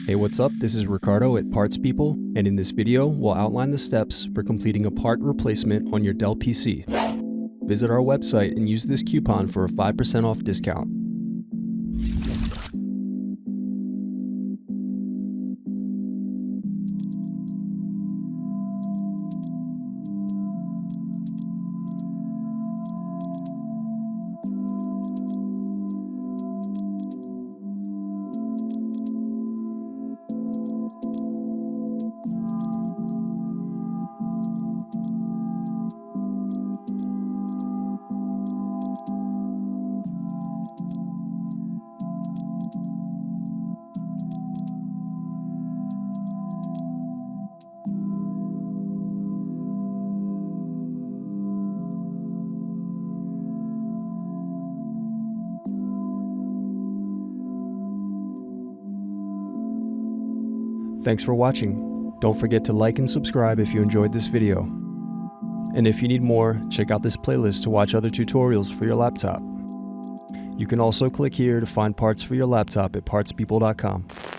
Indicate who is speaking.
Speaker 1: Hey, what's up? This is Ricardo at Parts People, and in this video, we'll outline the steps for completing a part replacement on your Dell PC. Visit our website and use this coupon for a 5% off discount. Thanks for watching. Don't forget to like and subscribe if you enjoyed this video. And if you need more, check out this playlist to watch other tutorials for your laptop. You can also click here to find parts for your laptop at partspeople.com.